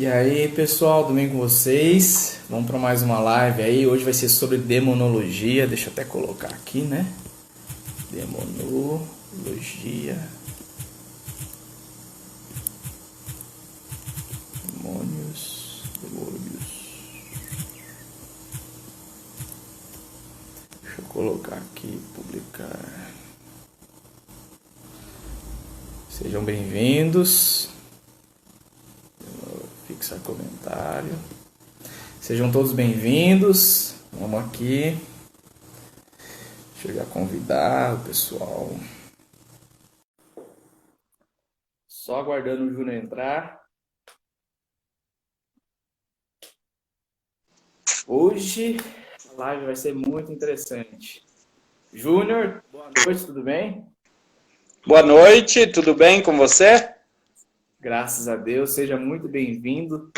E aí, pessoal, tudo bem com vocês? Vamos para mais uma live aí. Hoje vai ser sobre demonologia. Deixa eu até colocar aqui, né? Demonologia. Demônios. Deixa eu colocar aqui, publicar. Sejam bem-vindos. Vou fixar comentário. Sejam todos bem-vindos. Vamos aqui. Deixa eu já convidar o pessoal. Só aguardando o Júnior entrar. Hoje a live vai ser muito interessante. Júnior, boa noite, tudo bem? Boa noite, tudo bem com você? Graças a Deus, seja muito bem-vindo.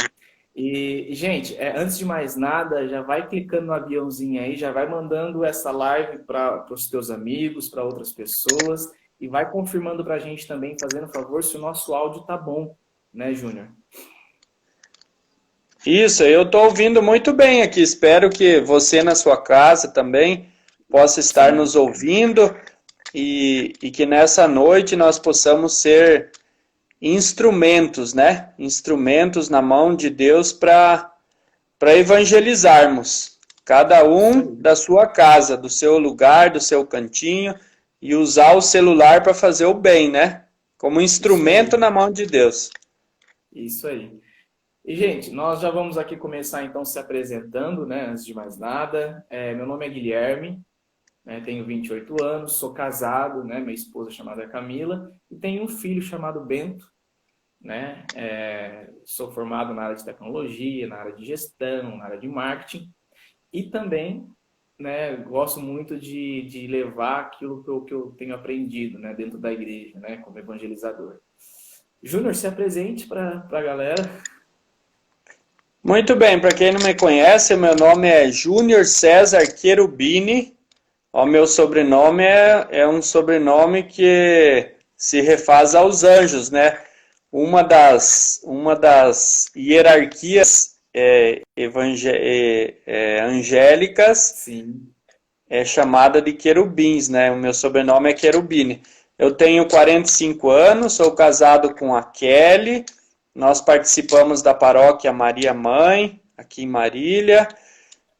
E, gente, antes de mais nada, já vai clicando no aviãozinho aí, já vai mandando essa live para os teus amigos, para outras pessoas, e vai confirmando para a gente também, fazendo favor, se o nosso áudio tá bom, né, Júnior? Isso, eu estou ouvindo muito bem aqui. Espero que você na sua casa também possa estar nos ouvindo e que nessa noite nós possamos ser instrumentos, né? Instrumentos na mão de Deus para evangelizarmos. Cada um da sua casa, do seu lugar, do seu cantinho, e usar o celular para fazer o bem, né? Como instrumento na mão de Deus. Isso aí. E, gente, nós já vamos aqui começar, então, se apresentando, né? Antes de mais nada. Meu nome é Guilherme, né, tenho 28 anos, sou casado, né? Minha esposa é chamada Camila, e tenho um filho chamado Bento, né? Sou formado na área de tecnologia, na área de gestão, na área de marketing, e também, né, gosto muito de levar aquilo que eu tenho aprendido, né, dentro da igreja, né, como evangelizador. Júnior, se apresente para a galera. Muito bem, para quem não me conhece, meu nome é Júnior César Cherubini. O meu sobrenome é um sobrenome que se refaz aos anjos, né? Uma das hierarquias angélicas Sim. é chamada de querubins, né? O meu sobrenome é Cherubini. Eu tenho 45 anos, sou casado com a Kelly. Nós participamos da paróquia Maria Mãe, aqui em Marília.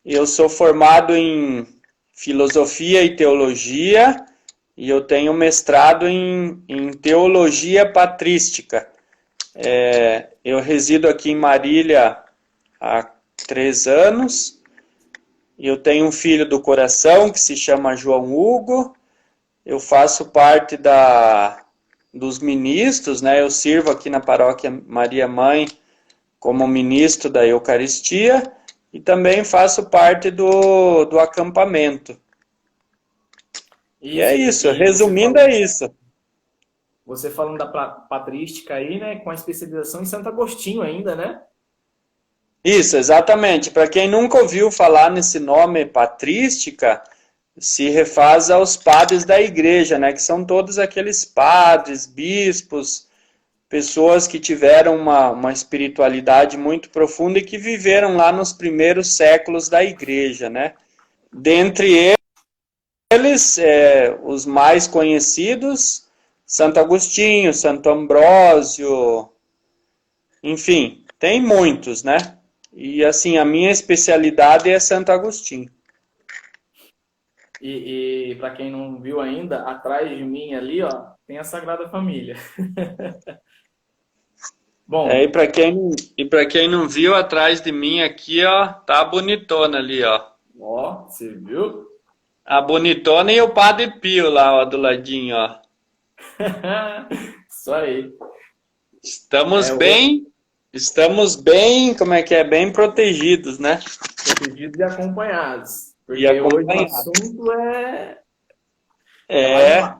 Eu sou formado em filosofia e teologia e eu tenho mestrado em teologia patrística. Eu resido aqui em Marília há 3 anos. Eu tenho um filho do coração que se chama João Hugo. Eu faço parte dos ministros, né? Eu sirvo aqui na paróquia Maria Mãe como ministro da Eucaristia e também faço parte do acampamento. E é isso, resumindo é isso. Você falando da patrística aí, né? Com a especialização em Santo Agostinho ainda, né? Isso, exatamente. Para quem nunca ouviu falar nesse nome patrística, se refaz aos padres da igreja, né? Que são todos aqueles padres, bispos, pessoas que tiveram uma espiritualidade muito profunda e que viveram lá nos primeiros séculos da igreja, né? Dentre eles, os mais conhecidos, Santo Agostinho, Santo Ambrósio, enfim, tem muitos, né? E assim, a minha especialidade é Santo Agostinho. E para quem não viu ainda, atrás de mim ali, ó, tem a Sagrada Família. Bom. E para quem não viu, atrás de mim aqui, ó, tá a bonitona ali, ó. Ó, você viu? A bonitona e o Padre Pio lá, ó, do ladinho, ó. Isso aí. Estamos bem, como é que é? Bem protegidos, né? Protegidos e acompanhados. Porque hoje o assunto é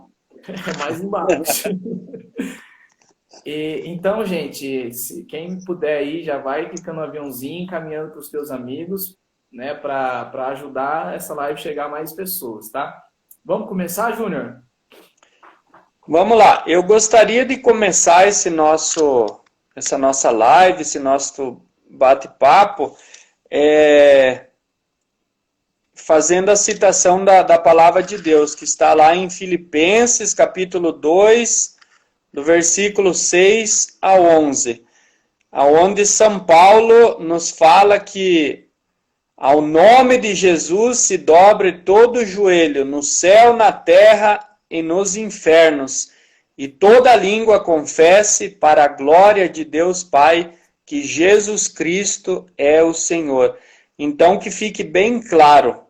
mais embaixo. Então, gente, quem puder aí, já vai clicando no aviãozinho, encaminhando para os teus amigos, né, para ajudar essa live a chegar a mais pessoas, tá? Vamos começar, Júnior? Vamos lá. Eu gostaria de começar esse nosso essa nossa live, esse nosso bate-papo, fazendo a citação da palavra de Deus, que está lá em Filipenses, capítulo 2, do versículo 6 a 11, aonde São Paulo nos fala que ao nome de Jesus se dobre todo o joelho, no céu, na terra e nos infernos, e toda língua confesse para a glória de Deus Pai que Jesus Cristo é o Senhor. Então, que fique bem claro,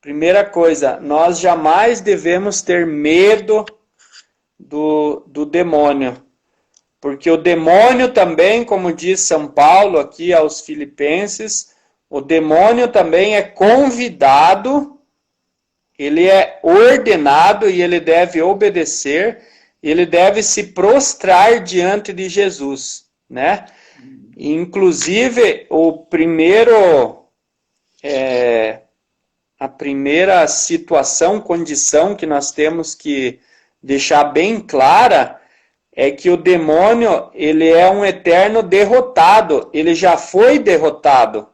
primeira coisa, nós jamais devemos ter medo do demônio, porque o demônio também, como diz São Paulo aqui aos Filipenses, o demônio também é convidado, ele é ordenado e ele deve obedecer, ele deve se prostrar diante de Jesus, né? Inclusive, a primeira situação, condição que nós temos que deixar bem clara é que o demônio, ele é um eterno derrotado, ele já foi derrotado.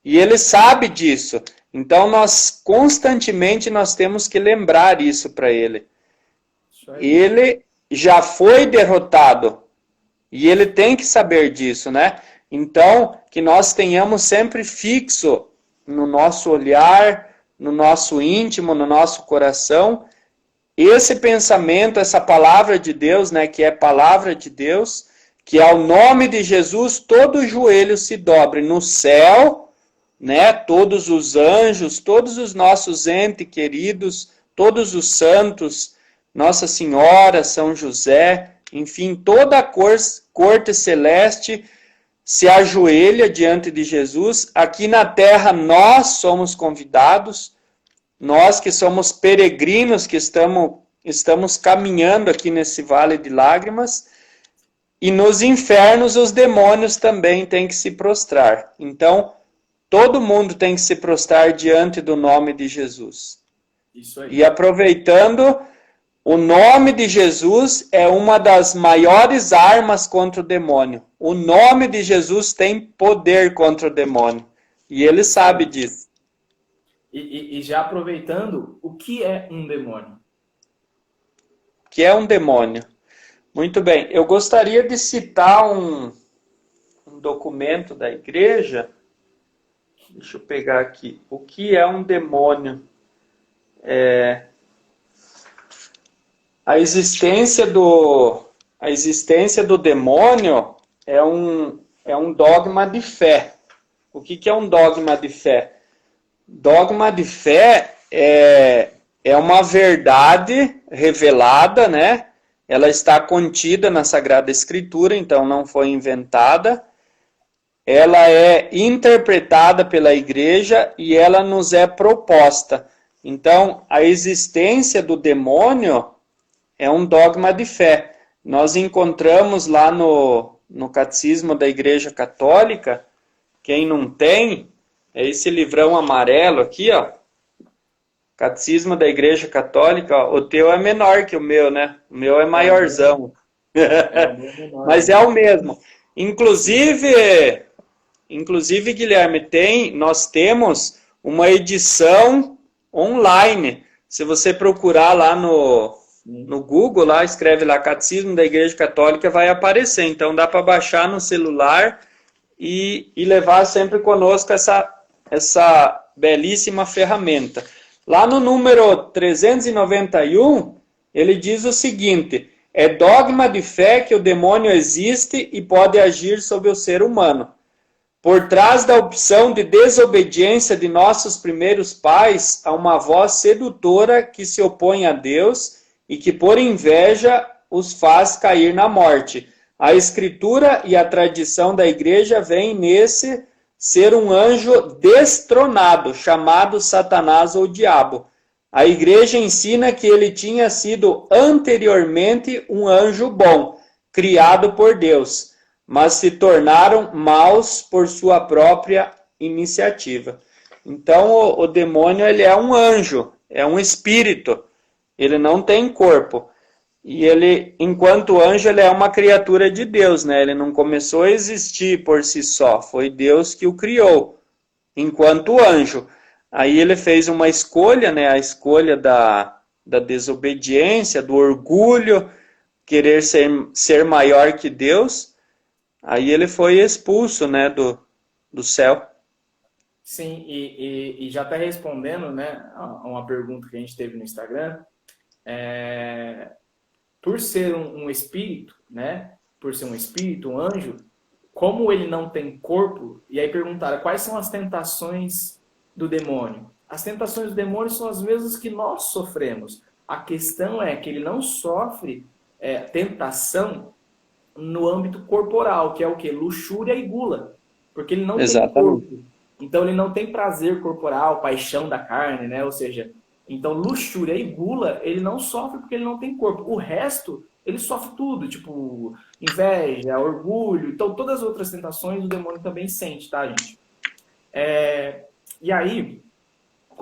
E ele sabe disso. Então, constantemente nós temos que lembrar isso para ele. Ele já foi derrotado. E ele tem que saber disso, né? Então, que nós tenhamos sempre fixo no nosso olhar, no nosso íntimo, no nosso coração, esse pensamento, essa palavra de Deus, né? Que é palavra de Deus, que ao nome de Jesus todo joelho se dobre no céu, né? Todos os anjos, todos os nossos entes queridos, todos os santos, Nossa Senhora, São José, enfim, toda a corte celeste se ajoelha diante de Jesus. Aqui na terra nós somos convidados, nós que somos peregrinos, que estamos caminhando aqui nesse vale de lágrimas, e nos infernos os demônios também têm que se prostrar. Então, todo mundo tem que se prostrar diante do nome de Jesus. Isso aí. E aproveitando, o nome de Jesus é uma das maiores armas contra o demônio. O nome de Jesus tem poder contra o demônio. E ele sabe disso. E já aproveitando, o que é um demônio? O que é um demônio? Muito bem. Eu gostaria de citar um documento da igreja. Deixa eu pegar aqui. O que é um demônio? A existência do demônio é um dogma de fé. O que é um dogma de fé? Dogma de fé é uma verdade revelada, né? Ela está contida na Sagrada Escritura, então não foi inventada. Ela é interpretada pela igreja e ela nos é proposta. Então, a existência do demônio é um dogma de fé. Nós encontramos lá no Catecismo da Igreja Católica, quem não tem, é esse livrão amarelo aqui, ó. Catecismo da Igreja Católica, ó. O teu é menor que o meu, né? O meu é maiorzão. Mas é o mesmo. Inclusive, Guilherme, nós temos uma edição online. Se você procurar lá no Google, lá, escreve lá Catecismo da Igreja Católica, vai aparecer. Então dá para baixar no celular e levar sempre conosco essa belíssima ferramenta. Lá no número 391, ele diz o seguinte: é dogma de fé que o demônio existe e pode agir sobre o ser humano. Por trás da opção de desobediência de nossos primeiros pais, há uma voz sedutora que se opõe a Deus e que, por inveja, os faz cair na morte. A Escritura e a tradição da Igreja veem nesse ser um anjo destronado, chamado Satanás ou Diabo. A Igreja ensina que ele tinha sido anteriormente um anjo bom, criado por Deus, mas se tornaram maus por sua própria iniciativa. Então, o demônio ele é um anjo, é um espírito, ele não tem corpo. E ele, enquanto anjo, ele é uma criatura de Deus, né? Ele não começou a existir por si só, foi Deus que o criou, enquanto anjo. Aí ele fez uma escolha, né? A escolha da desobediência, do orgulho, querer ser maior que Deus. Aí ele foi expulso, né, do céu. Sim, e já está respondendo, né, a uma pergunta que a gente teve no Instagram. Por ser um espírito, né? Por ser um espírito, um anjo, como ele não tem corpo, e aí perguntaram quais são as tentações do demônio. As tentações do demônio são as mesmas que nós sofremos. A questão é que ele não sofre tentação no âmbito corporal, que é o quê? Luxúria e gula. Porque ele não tem Exatamente. corpo. Então ele não tem prazer corporal, paixão da carne, né? Ou seja, então luxúria e gula, ele não sofre porque ele não tem corpo. O resto, ele sofre tudo, tipo inveja, orgulho. Então todas as outras tentações o demônio também sente, tá, gente? E aí,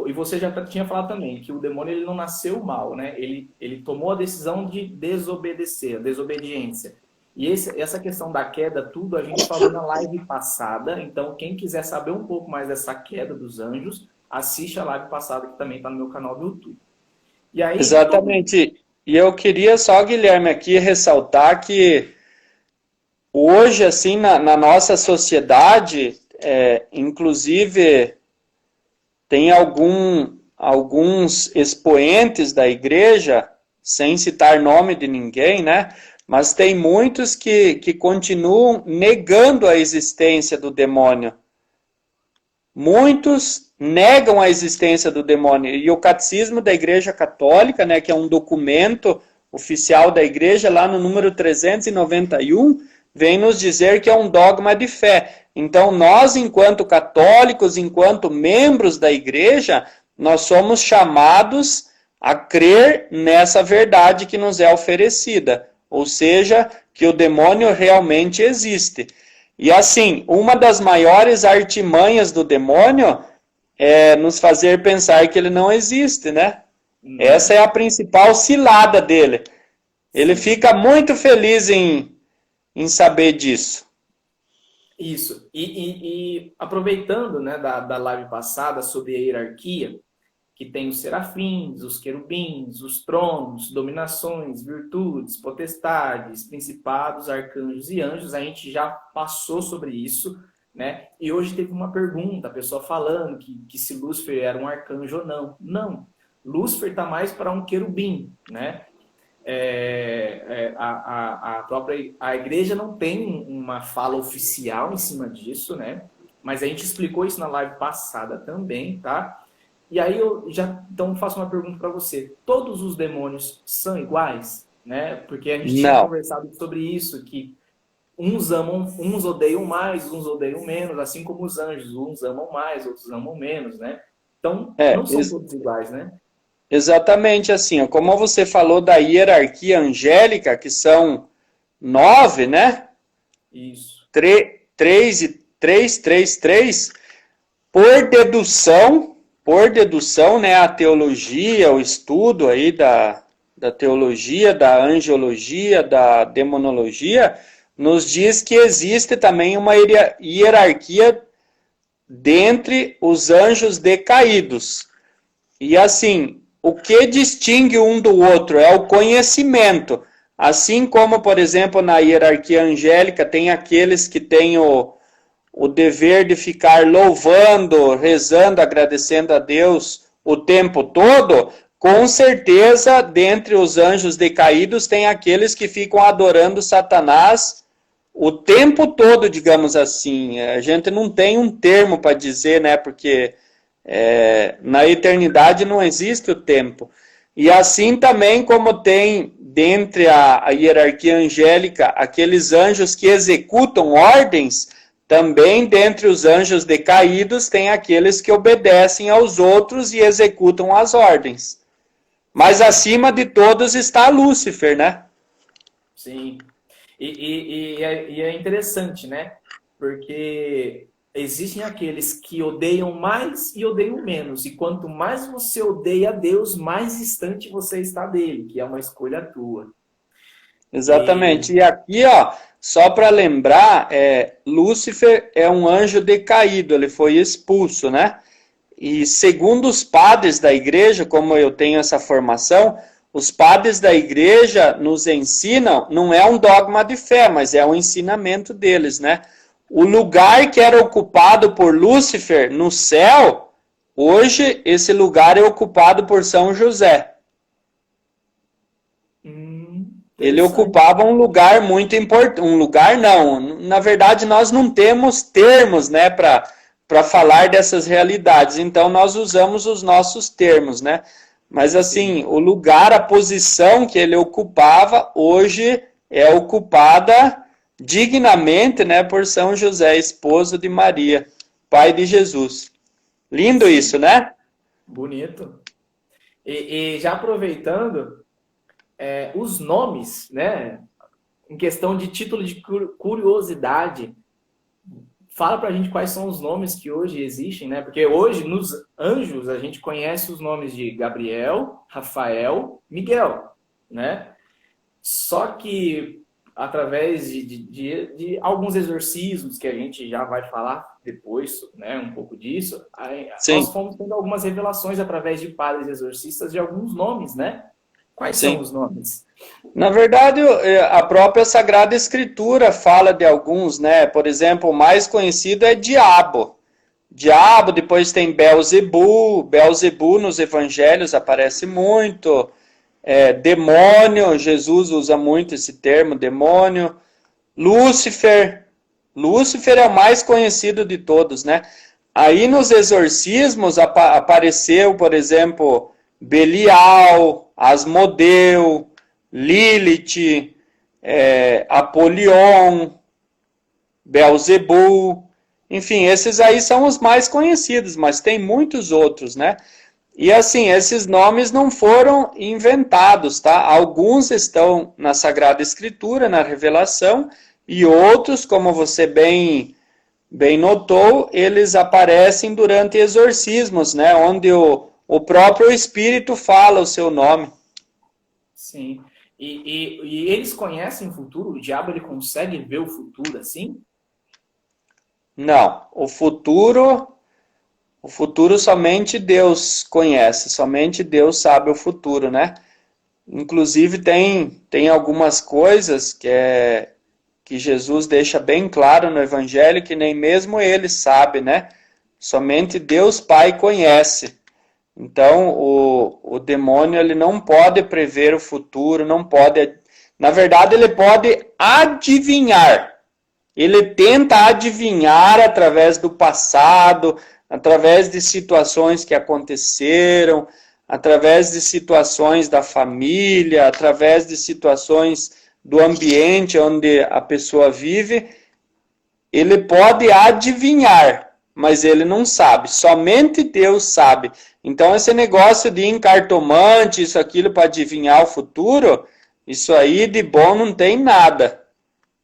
e você já tinha falado também que o demônio ele não nasceu mal, né? Ele tomou a decisão de desobedecer, a desobediência. E essa questão da queda, tudo, a gente falou na live passada. Então, quem quiser saber um pouco mais dessa queda dos anjos, assiste a live passada, que também está no meu canal do YouTube. E aí, Exatamente. E eu queria só, Guilherme, aqui ressaltar que hoje, assim, na nossa sociedade, inclusive, tem alguns expoentes da igreja, sem citar nome de ninguém, né? Mas tem muitos que continuam negando a existência do demônio. Muitos negam a existência do demônio. E o Catecismo da Igreja Católica, né, que é um documento oficial da Igreja, lá no número 391, vem nos dizer que é um dogma de fé. Então, nós, enquanto católicos, enquanto membros da Igreja, nós somos chamados a crer nessa verdade que nos é oferecida. Ou seja, que o demônio realmente existe. E assim, uma das maiores artimanhas do demônio é nos fazer pensar que ele não existe, né? Essa é a principal cilada dele. Ele fica muito feliz em saber disso. isso. E aproveitando, né, da live passada sobre a hierarquia, que tem os serafins, os querubins, os tronos, dominações, virtudes, potestades, principados, arcanjos e anjos. A gente já passou sobre isso, né? E hoje teve uma pergunta, a pessoa falando que se Lúcifer era um arcanjo ou não. Não. Lúcifer está mais para um querubim, né? A igreja não tem uma fala oficial em cima disso, né? Mas a gente explicou isso na live passada também, tá? E aí eu já então faço uma pergunta para você. Todos os demônios são iguais, né? Porque a gente tinha Não. conversado sobre isso, que uns amam, uns odeiam mais, uns odeiam menos, assim como os anjos, uns amam mais, outros amam menos, né? Então, não são todos iguais, né? Exatamente assim. Ó, como você falou da hierarquia angélica, que são 9, né? Isso. 3 e 3, 3, 3. Por dedução, né, a teologia, o estudo aí da teologia, da angiologia, da demonologia, nos diz que existe também uma hierarquia dentre os anjos decaídos. E assim, o que distingue um do outro é o conhecimento. Assim como, por exemplo, na hierarquia angélica, tem aqueles que têm o dever de ficar louvando, rezando, agradecendo a Deus o tempo todo, com certeza, dentre os anjos decaídos, tem aqueles que ficam adorando Satanás o tempo todo, digamos assim. A gente não tem um termo para dizer, né? Porque na eternidade não existe o tempo. E assim também como tem dentre a hierarquia angélica aqueles anjos que executam ordens, também dentre os anjos decaídos tem aqueles que obedecem aos outros e executam as ordens. Mas acima de todos está Lúcifer, né? Sim. E é interessante, né? Porque existem aqueles que odeiam mais e odeiam menos. E quanto mais você odeia a Deus, mais distante você está dele, que é uma escolha tua. Exatamente. E E aqui, ó, só para lembrar, Lúcifer é um anjo decaído, ele foi expulso, né? E segundo os padres da igreja, como eu tenho essa formação, os padres da igreja nos ensinam, não é um dogma de fé, mas é um ensinamento deles, né? O lugar que era ocupado por Lúcifer no céu, hoje esse lugar é ocupado por São José. Ele interessante. ocupava um lugar muito importante, um lugar não, na verdade nós não temos termos, né, para falar dessas realidades, então nós usamos os nossos termos, né, mas assim, Sim. o lugar, a posição que ele ocupava, hoje é ocupada dignamente, né, por São José, esposo de Maria, pai de Jesus. Lindo isso, Sim. né? Bonito. E já aproveitando, os nomes, né? Em questão de título de curiosidade, fala pra gente quais são os nomes que hoje existem, né? Porque hoje, nos anjos, a gente conhece os nomes de Gabriel, Rafael, Miguel, né? Só que através de alguns exorcismos que a gente já vai falar depois, né, um pouco disso, nós Sim, fomos tendo algumas revelações através de padres exorcistas de alguns nomes, né? Quais são sim. os nomes? Na verdade, a própria Sagrada Escritura fala de alguns, né? Por exemplo, o mais conhecido é Diabo. Diabo, depois tem Belzebu. Belzebu nos evangelhos aparece muito. Demônio, Jesus usa muito esse termo, demônio. Lúcifer. Lúcifer é o mais conhecido de todos, né? Aí nos exorcismos apareceu, por exemplo, Belial, Asmodeu, Lilith, Apolion, Belzebu, enfim, esses aí são os mais conhecidos, mas tem muitos outros, né? E assim, esses nomes não foram inventados, tá? Alguns estão na Sagrada Escritura, na Revelação, e outros, como você bem notou, eles aparecem durante exorcismos, né? Onde o próprio Espírito fala o seu nome. Sim. E eles conhecem o futuro? O diabo ele consegue ver o futuro assim? Não, o futuro somente Deus conhece, somente Deus sabe o futuro, né? Inclusive tem algumas coisas que Jesus deixa bem claro no Evangelho que nem mesmo ele sabe, né? Somente Deus Pai conhece. Então, o demônio ele não pode prever o futuro, não pode. Na verdade, ele pode adivinhar. Ele tenta adivinhar através do passado, através de situações que aconteceram, através de situações da família, através de situações do ambiente onde a pessoa vive. Ele pode adivinhar, mas ele não sabe. Somente Deus sabe. Então, esse negócio de encartomante, isso, aquilo para adivinhar o futuro, isso aí de bom não tem nada.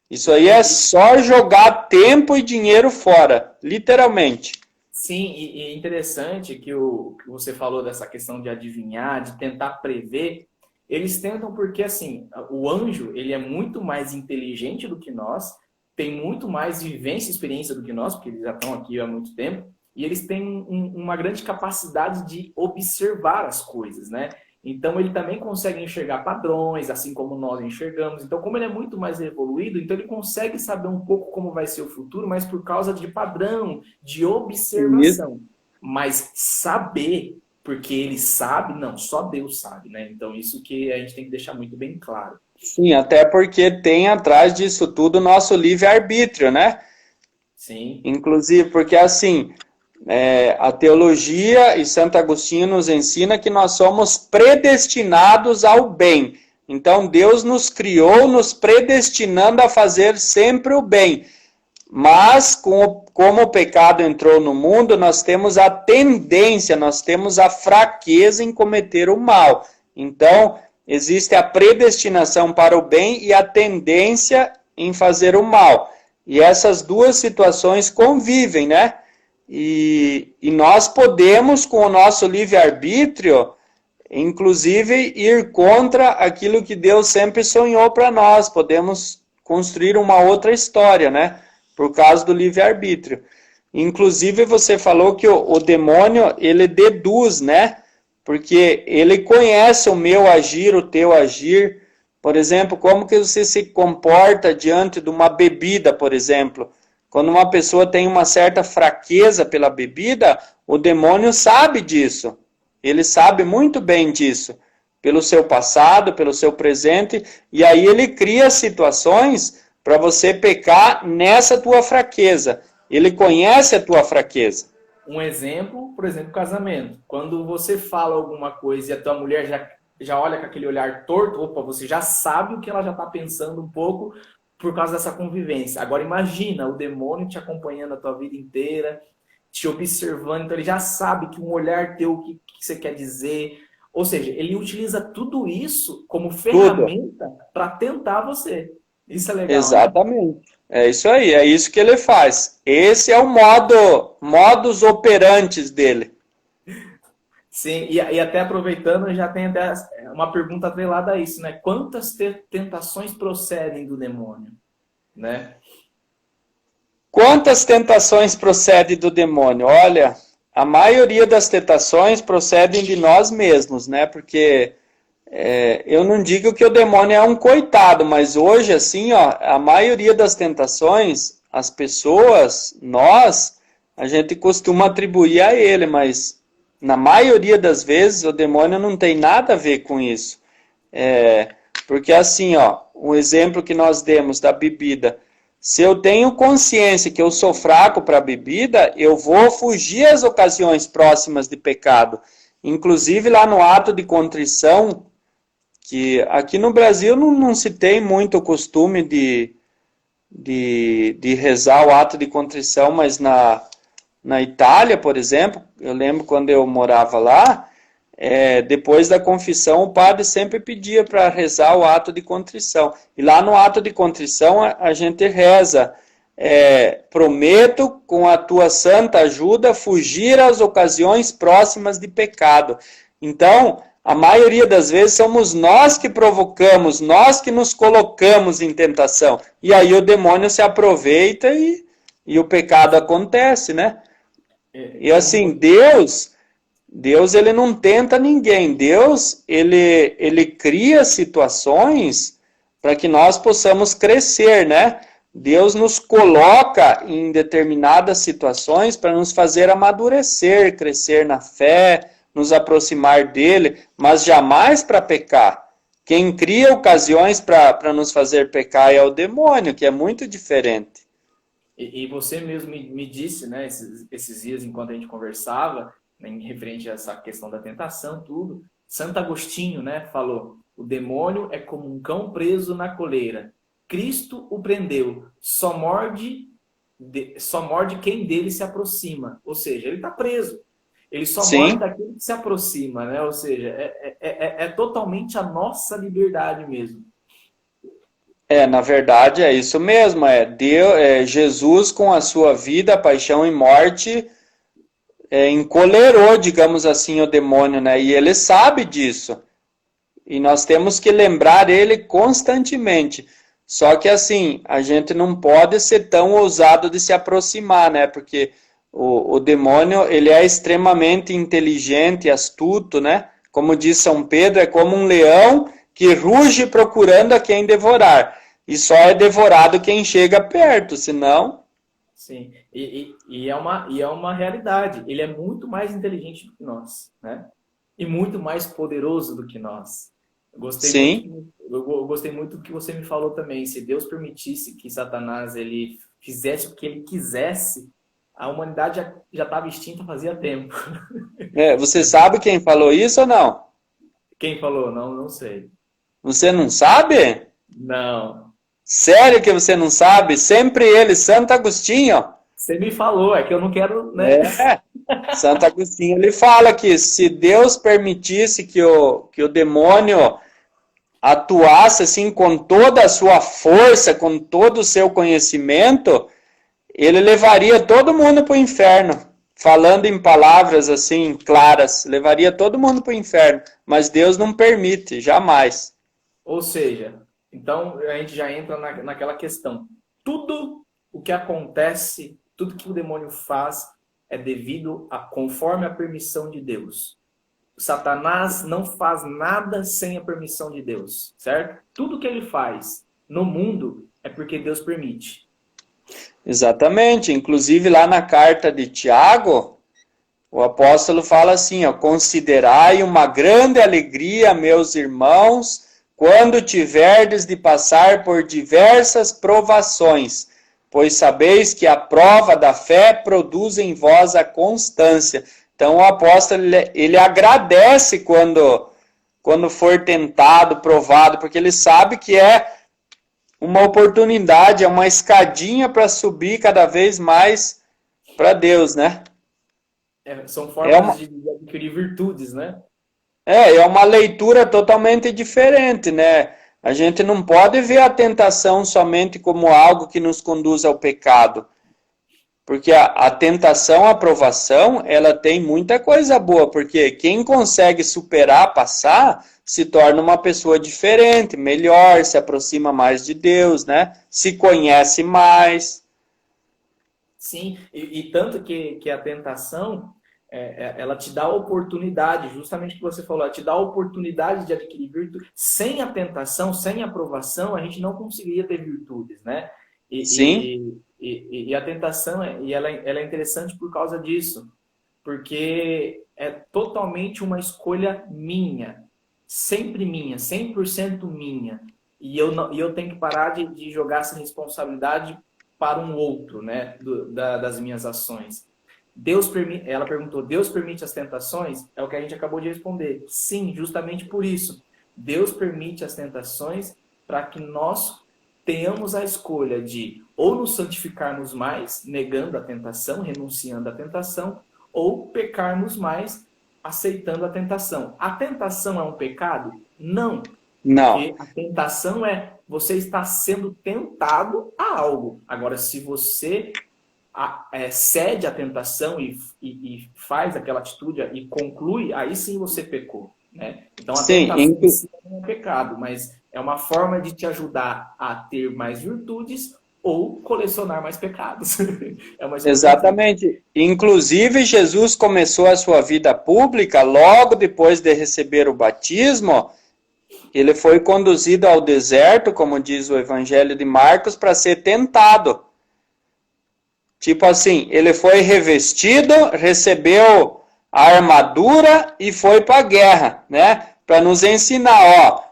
Isso aí é E, só jogar tempo e dinheiro fora, literalmente. sim, e é interessante que você falou dessa questão de adivinhar, de tentar prever. Eles tentam porque, assim, o anjo, ele é muito mais inteligente do que nós, tem muito mais vivência e experiência do que nós, porque eles já estão aqui há muito tempo, e eles têm uma grande capacidade de observar as coisas, né? Então, ele também consegue enxergar padrões, assim como nós enxergamos. Então, como ele é muito mais evoluído, então ele consegue saber um pouco como vai ser o futuro, mas por causa de padrão, de Isso. observação. Mas saber, porque ele sabe, não, só Deus sabe, né? Então, isso que a gente tem que deixar muito bem claro. Sim, até porque tem atrás disso tudo o nosso livre-arbítrio, né? Sim, Inclusive, porque assim, a teologia e Santo Agostinho nos ensina que nós somos predestinados ao bem. Então, Deus nos criou, nos predestinando a fazer sempre o bem. Mas, como o pecado entrou no mundo, nós temos a tendência, nós temos a fraqueza em cometer o mal. Então, existe a predestinação para o bem e a tendência em fazer o mal. E essas duas situações convivem, né? E nós podemos, com o nosso livre-arbítrio, inclusive ir contra aquilo que Deus sempre sonhou para nós. Podemos construir uma outra história, né? Por causa do livre-arbítrio. Inclusive, você falou que o demônio, ele deduz, né? Porque ele conhece o meu agir, o teu agir. Por exemplo, como que você se comporta diante de uma bebida, por exemplo. Quando uma pessoa tem uma certa fraqueza pela bebida, o demônio sabe disso. Ele sabe muito bem disso. Pelo seu passado, pelo seu presente. E aí ele cria situações para você pecar nessa tua fraqueza. Ele conhece a tua fraqueza. Um exemplo, por exemplo, casamento. Quando você fala alguma coisa e a tua mulher já olha com aquele olhar torto, opa, você já sabe o que ela já está pensando um pouco por causa dessa convivência. Agora imagina o demônio te acompanhando a tua vida inteira, te observando, então ele já sabe que um olhar teu, o que você quer dizer. Ou seja, ele utiliza tudo isso como ferramenta para tentar você. Isso é legal. Exatamente. Né? É isso aí, é isso que ele faz. Esse é o modus operantes dele. Sim, e até aproveitando, já tem até uma pergunta atrelada a isso, né? Quantas tentações procedem do demônio, né? Quantas tentações procedem do demônio? Olha, a maioria das tentações procedem de nós mesmos, né? Porque eu não digo que o demônio é um coitado, mas hoje, assim, ó, a maioria das tentações, as pessoas, a gente costuma atribuir a ele, mas na maioria das vezes o demônio não tem nada a ver com isso. Porque assim, ó, um exemplo que nós demos da bebida, se eu tenho consciência que eu sou fraco para a bebida, eu vou fugir às ocasiões próximas de pecado. Inclusive lá no ato de contrição, que aqui no Brasil não se tem muito o costume de rezar o ato de contrição, mas na Itália, por exemplo, eu lembro quando eu morava lá, depois da confissão, o padre sempre pedia para rezar o ato de contrição. E lá no ato de contrição a gente reza, prometo com a tua santa ajuda fugir às ocasiões próximas de pecado. Então, a maioria das vezes somos nós que provocamos, nós que nos colocamos em tentação. E aí o demônio se aproveita e o pecado acontece, né? E assim, Deus ele não tenta ninguém. Deus, ele cria situações para que nós possamos crescer, né? Deus nos coloca em determinadas situações para nos fazer amadurecer, crescer na fé, nos aproximar dele, mas jamais para pecar. Quem cria ocasiões para nos fazer pecar é o demônio, que é muito diferente. E você mesmo me disse, né, esses dias, enquanto a gente conversava, né, em referente a essa questão da tentação, tudo, Santo Agostinho, né, falou, o demônio é como um cão preso na coleira. Cristo o prendeu, só morde quem dele se aproxima. Ou seja, ele está preso. Ele só morde daquele que se aproxima, né? Ou seja, é totalmente a nossa liberdade mesmo. Na verdade é isso mesmo. Jesus com a sua vida, paixão e morte encolerou, digamos assim, o demônio, né? E ele sabe disso. E nós temos que lembrar ele constantemente. Só que assim, a gente não pode ser tão ousado de se aproximar, né? Porque o demônio, ele é extremamente inteligente, astuto, né? Como diz São Pedro, é como um leão que ruge procurando a quem devorar. E só é devorado quem chega perto, senão... Sim, e é uma realidade. Ele é muito mais inteligente do que nós, né? E muito mais poderoso do que nós. Eu gostei muito do que você me falou também. Se Deus permitisse que Satanás ele fizesse o que ele quisesse, a humanidade já estava extinta fazia tempo. Você sabe quem falou isso ou não? Quem falou? Não sei. Você não sabe? Não. Sério que você não sabe? Sempre ele, Santo Agostinho. Você me falou, é que eu não quero... né? Santo Agostinho, ele fala que se Deus permitisse que o demônio atuasse assim com toda a sua força, com todo o seu conhecimento, ele levaria todo mundo para o inferno. falando em palavras assim claras, levaria todo mundo para o inferno, mas Deus não permite, jamais. Ou seja, então a gente já entra naquela questão. Tudo o que acontece, tudo que o demônio faz é devido a conforme a permissão de Deus. Satanás não faz nada sem a permissão de Deus, certo? Tudo que ele faz no mundo é porque Deus permite. Exatamente. Inclusive lá na carta de Tiago, o apóstolo fala assim, ó, considerai uma grande alegria, meus irmãos, quando tiverdes de passar por diversas provações, pois sabeis que a prova da fé produz em vós a constância. Então o apóstolo, ele agradece quando for tentado, provado, porque ele sabe que é uma oportunidade, é uma escadinha para subir cada vez mais para Deus, né? São formas de adquirir virtudes, né? É uma leitura totalmente diferente, né? A gente não pode ver a tentação somente como algo que nos conduz ao pecado. Porque a tentação, a provação, ela tem muita coisa boa, porque quem consegue superar, passar, se torna uma pessoa diferente, melhor, se aproxima mais de Deus, né? Se conhece mais. Sim, e tanto que a tentação, ela te dá a oportunidade, justamente o que você falou, ela te dá a oportunidade de adquirir virtude. Sem a tentação, sem a provação, a gente não conseguiria ter virtudes, né? Sim. E a tentação, ela é interessante por causa disso, porque é totalmente uma escolha minha, sempre minha, 100% minha. E eu tenho que parar de jogar essa responsabilidade para um outro, né, das minhas ações. Ela perguntou, Deus permite as tentações? É o que a gente acabou de responder. Sim, justamente por isso. Deus permite as tentações para que nós tenhamos a escolha de ou nos santificarmos mais, negando a tentação, renunciando à tentação, ou pecarmos mais, aceitando a tentação. A tentação é um pecado? Não. Não. Porque a tentação é você está sendo tentado a algo. Agora, se você cede à tentação e faz aquela atitude e conclui, aí sim você pecou. Né? Então, a tentação não é pecado, mas é uma forma de te ajudar a ter mais virtudes ou colecionar mais pecados. Exatamente. Inclusive, Jesus começou a sua vida pública logo depois de receber o batismo. Ele foi conduzido ao deserto, como diz o Evangelho de Marcos, para ser tentado. Tipo assim, ele foi revestido, recebeu a armadura e foi para a guerra, né? Para nos ensinar, ó,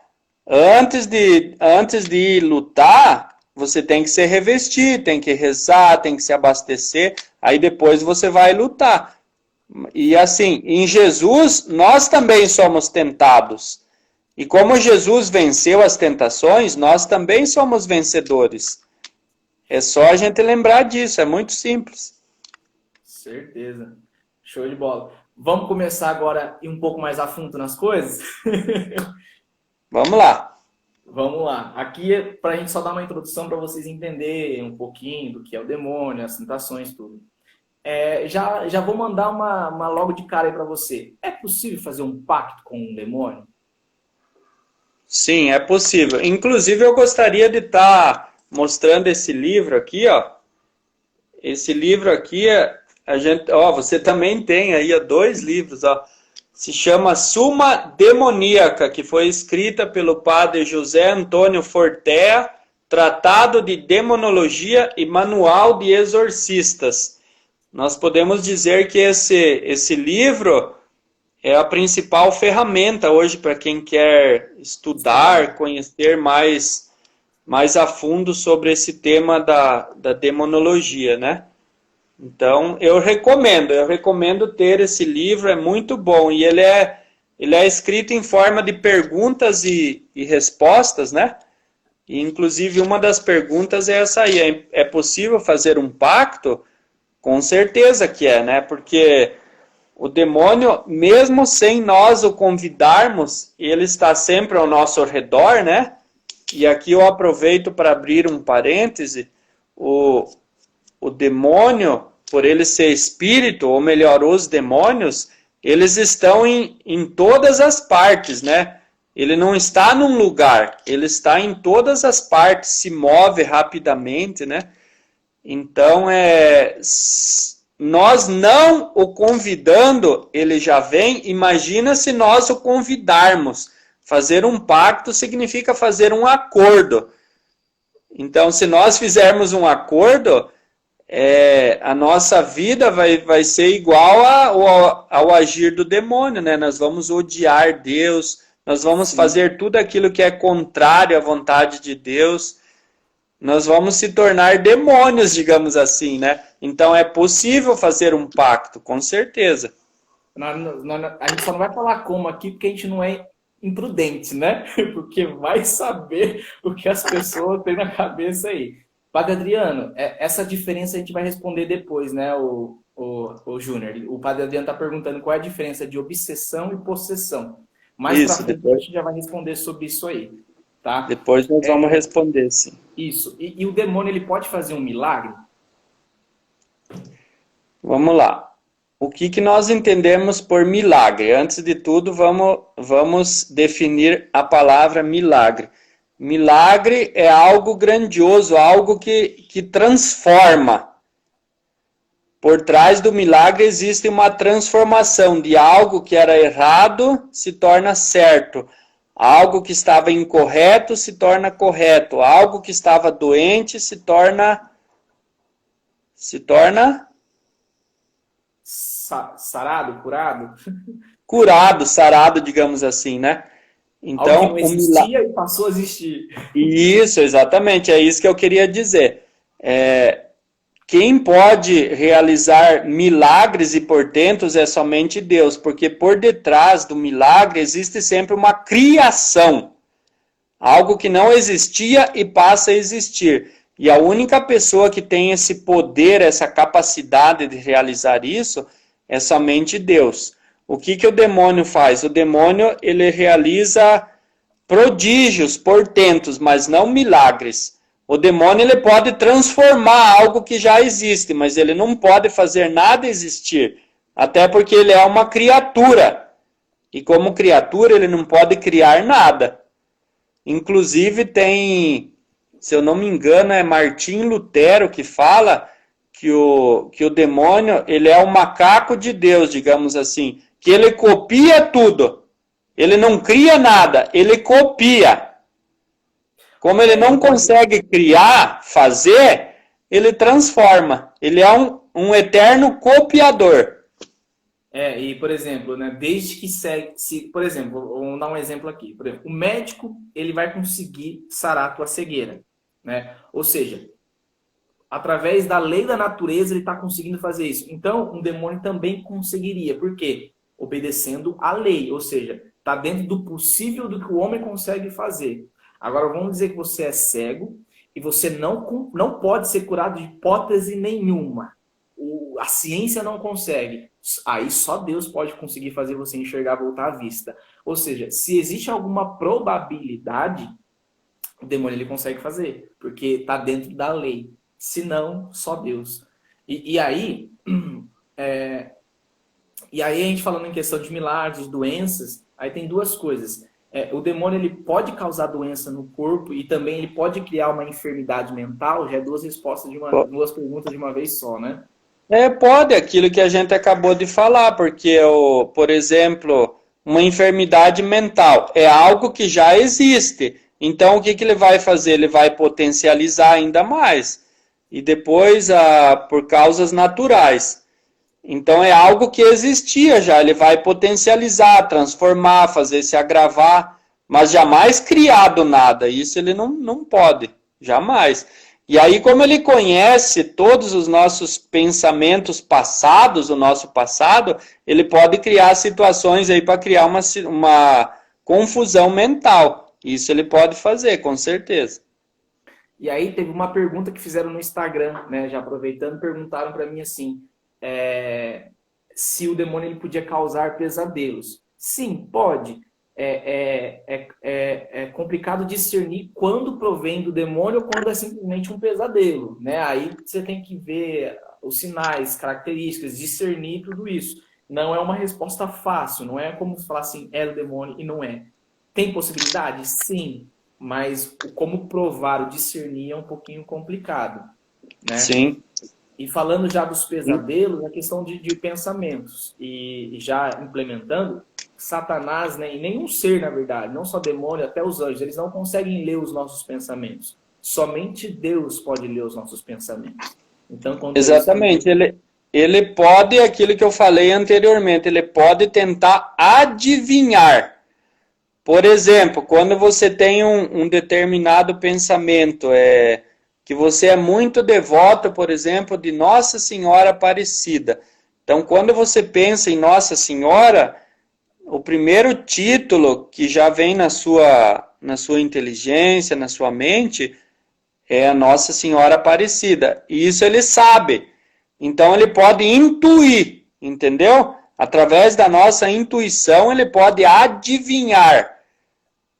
antes de lutar, você tem que se revestir, tem que rezar, tem que se abastecer, aí depois você vai lutar. E assim, em Jesus, nós também somos tentados. E como Jesus venceu as tentações, nós também somos vencedores. É só a gente lembrar disso, é muito simples. Certeza. Show de bola. Vamos começar agora a ir um pouco mais a fundo nas coisas? Vamos lá. Vamos lá. Aqui é para a gente só dar uma introdução para vocês entenderem um pouquinho do que é o demônio, as tentações, tudo. Já vou mandar uma logo de cara aí para você. É possível fazer um pacto com um demônio? Sim, é possível. Inclusive, eu gostaria de estar mostrando esse livro aqui, ó. Esse livro aqui, você também tem aí 2 livros, ó. Se chama Suma Demoníaca, que foi escrita pelo padre José Antônio Fortea, Tratado de Demonologia e Manual de Exorcistas. Nós podemos dizer que esse livro é a principal ferramenta hoje para quem quer estudar, conhecer mais a fundo sobre esse tema da demonologia, né? Então, eu recomendo ter esse livro, é muito bom. E ele é escrito em forma de perguntas e respostas, né? E, inclusive, uma das perguntas é essa aí, é possível fazer um pacto? Com certeza que é, né? Porque o demônio, mesmo sem nós o convidarmos, ele está sempre ao nosso redor, né? E aqui eu aproveito para abrir um parêntese. O demônio, por ele ser espírito, ou melhor, os demônios, eles estão em todas as partes, né? Ele não está num lugar, ele está em todas as partes, se move rapidamente, né? Então, nós não o convidando, ele já vem. Imagina se nós o convidarmos. Fazer um pacto significa fazer um acordo. Então, se nós fizermos um acordo, a nossa vida vai ser igual ao agir do demônio, né? Nós vamos odiar Deus, nós vamos fazer tudo aquilo que é contrário à vontade de Deus, nós vamos se tornar demônios, digamos assim, né? Então é possível fazer um pacto, com certeza. A gente só não vai falar como aqui, porque a gente não é imprudente, né? Porque vai saber o que as pessoas têm na cabeça aí. Padre Adriano, essa diferença a gente vai responder depois, né, o Júnior? O Padre Adriano está perguntando qual é a diferença de obsessão e possessão. Mais pra frente a gente já vai responder sobre isso aí, tá? Depois nós vamos responder, sim. Isso. E o demônio, ele pode fazer um milagre? Vamos lá. O que nós entendemos por milagre? Antes de tudo, vamos definir a palavra milagre. Milagre é algo grandioso, algo que transforma. Por trás do milagre existe uma transformação de algo que era errado se torna certo. Algo que estava incorreto se torna correto. Algo que estava doente se torna sarado, curado? Curado, sarado, digamos assim, né? Então, algo que não existia e passou a existir. Isso, exatamente, é isso que eu queria dizer. Quem pode realizar milagres e portentos é somente Deus, porque por detrás do milagre existe sempre uma criação. Algo que não existia e passa a existir. E a única pessoa que tem esse poder, essa capacidade de realizar isso, é somente Deus. O que o demônio faz? O demônio, ele realiza prodígios, portentos, mas não milagres. O demônio, ele pode transformar algo que já existe, mas ele não pode fazer nada existir. Até porque ele é uma criatura. E como criatura, ele não pode criar nada. Inclusive tem, se eu não me engano, é Martim Lutero que fala que o demônio, ele é o macaco de Deus, digamos assim, que ele copia tudo. Ele não cria nada, ele copia. Como ele não consegue criar, fazer, ele transforma. Ele é um eterno copiador. E por exemplo, né, desde que por exemplo, vamos dar um exemplo aqui. Por exemplo, o médico, ele vai conseguir sarar a tua cegueira, né? Ou seja, através da lei da natureza, ele está conseguindo fazer isso. Então, um demônio também conseguiria. Por quê? Obedecendo a lei. Ou seja, está dentro do possível do que o homem consegue fazer. Agora, vamos dizer que você é cego e você não pode ser curado de hipótese nenhuma. A ciência não consegue. Aí só Deus pode conseguir fazer você enxergar, voltar à vista. Ou seja, se existe alguma probabilidade, o demônio ele consegue fazer. Porque está dentro da lei. Se não, só Deus. E aí a gente falando em questão de milagres, doenças, aí tem duas coisas. O demônio ele pode causar doença no corpo e também ele pode criar uma enfermidade mental. Já é duas perguntas de uma vez só, né? Pode, aquilo que a gente acabou de falar, porque, por exemplo, uma enfermidade mental é algo que já existe. Então, o que ele vai fazer? Ele vai potencializar ainda mais. E depois, por causas naturais. Então, é algo que existia já. Ele vai potencializar, transformar, fazer se agravar, mas jamais criar do nada. Isso ele não pode, jamais. E aí, como ele conhece todos os nossos pensamentos passados, o nosso passado, ele pode criar situações aí para criar uma confusão mental. Isso ele pode fazer, com certeza. E aí teve uma pergunta que fizeram no Instagram, né? Já aproveitando, perguntaram para mim assim, se o demônio ele podia causar pesadelos. Sim, pode. é complicado discernir quando provém do demônio ou quando é simplesmente um pesadelo, né? Aí você tem que ver os sinais, características, discernir tudo isso. Não é uma resposta fácil, não é como falar assim, é do demônio e não é. Tem possibilidade? Sim, mas como provar, o discernir é um pouquinho complicado, né? Sim. E falando já dos pesadelos, a questão de pensamentos. E já implementando, Satanás, né, e nenhum ser, na verdade, não só demônio, até os anjos, eles não conseguem ler os nossos pensamentos. Somente Deus pode ler os nossos pensamentos. Então, quando eles... Exatamente. Ele pode, aquilo que eu falei anteriormente, ele pode tentar adivinhar. Por exemplo, quando você tem um determinado pensamento, que você é muito devoto, por exemplo, de Nossa Senhora Aparecida. Então, quando você pensa em Nossa Senhora, o primeiro título que já vem na sua inteligência, na sua mente, é a Nossa Senhora Aparecida. E isso ele sabe. Então, ele pode intuir, entendeu? Através da nossa intuição, ele pode adivinhar.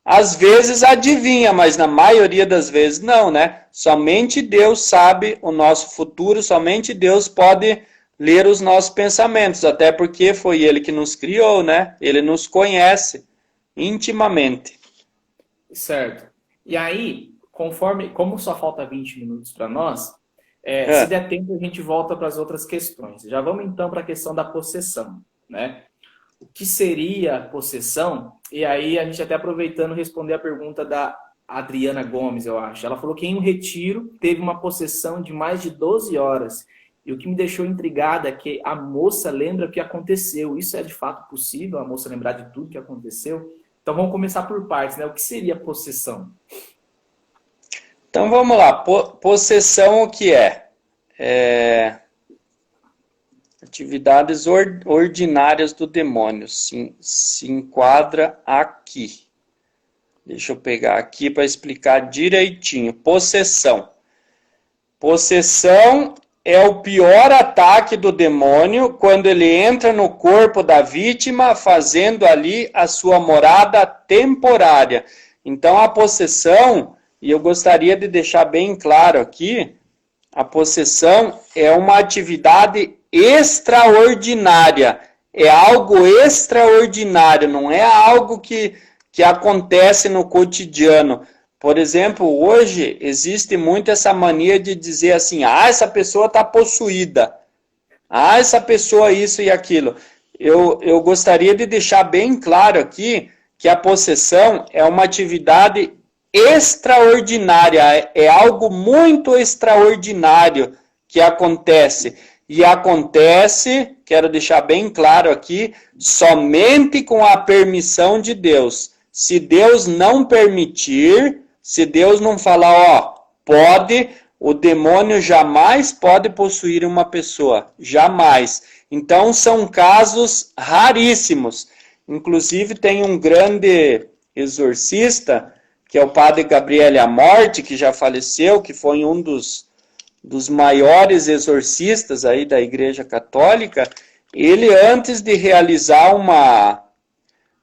Às vezes adivinha, mas na maioria das vezes não, né? Somente Deus sabe o nosso futuro, somente Deus pode ler os nossos pensamentos, até porque foi Ele que nos criou, né? Ele nos conhece intimamente. Certo. E aí, como só falta 20 minutos para nós, se É. der tempo a gente volta para as outras questões. Já vamos então para a questão da possessão, né? O que seria possessão? E aí a gente até aproveitando responder a pergunta da Adriana Gomes, eu acho. Ela falou que em um retiro teve uma possessão de mais de 12 horas. E o que me deixou intrigada é que a moça lembra o que aconteceu. Isso é de fato possível, a moça lembrar de tudo que aconteceu? Então vamos começar por partes, né? O que seria possessão? Então vamos lá. Possessão o que é? Atividades ordinárias do demônio. Se enquadra aqui. Deixa eu pegar aqui para explicar direitinho. Possessão. Possessão é o pior ataque do demônio quando ele entra no corpo da vítima, fazendo ali a sua morada temporária. Então a possessão, e eu gostaria de deixar bem claro aqui, a possessão é uma atividade extraordinária. É algo extraordinário, não é algo que acontece no cotidiano. Por exemplo, hoje existe muito essa mania de dizer assim, essa pessoa está possuída. Essa pessoa isso e aquilo. Eu gostaria de deixar bem claro aqui que a possessão é uma atividade extraordinária, é algo muito extraordinário que acontece. E acontece, quero deixar bem claro aqui, somente com a permissão de Deus. Se Deus não permitir, se Deus não falar, pode, o demônio jamais pode possuir uma pessoa, jamais. Então são casos raríssimos. Inclusive tem um grande exorcista, que é o padre Gabriele Amorte, que já faleceu, que foi um dos maiores exorcistas aí da Igreja Católica. Ele, antes de realizar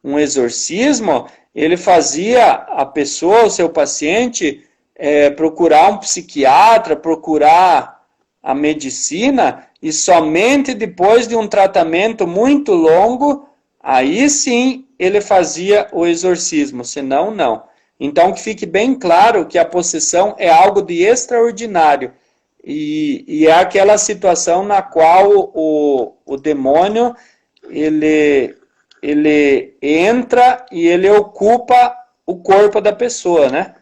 um exorcismo, ele fazia a pessoa, o seu paciente, procurar um psiquiatra, procurar a medicina, e somente depois de um tratamento muito longo, aí sim ele fazia o exorcismo, senão não. Então que fique bem claro que a possessão é algo de extraordinário, e é aquela situação na qual o demônio, ele entra e ele ocupa o corpo da pessoa, né?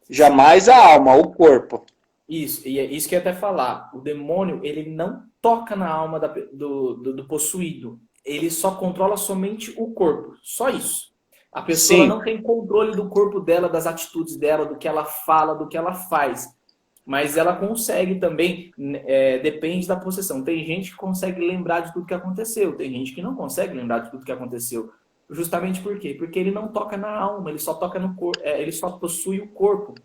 Jamais a alma, o corpo. Isso, e é isso que eu ia até falar. O demônio, ele não toca na alma do possuído. Ele só controla somente o corpo. Só isso. A pessoa Sim. não tem controle do corpo dela, das atitudes dela, do que ela fala, do que ela faz. Mas ela consegue também, depende da possessão. Tem gente que consegue lembrar de tudo que aconteceu. Tem gente que não consegue lembrar de tudo que aconteceu. Justamente por quê? Porque ele não toca na alma, ele só toca no corpo, ele só possui o corpo.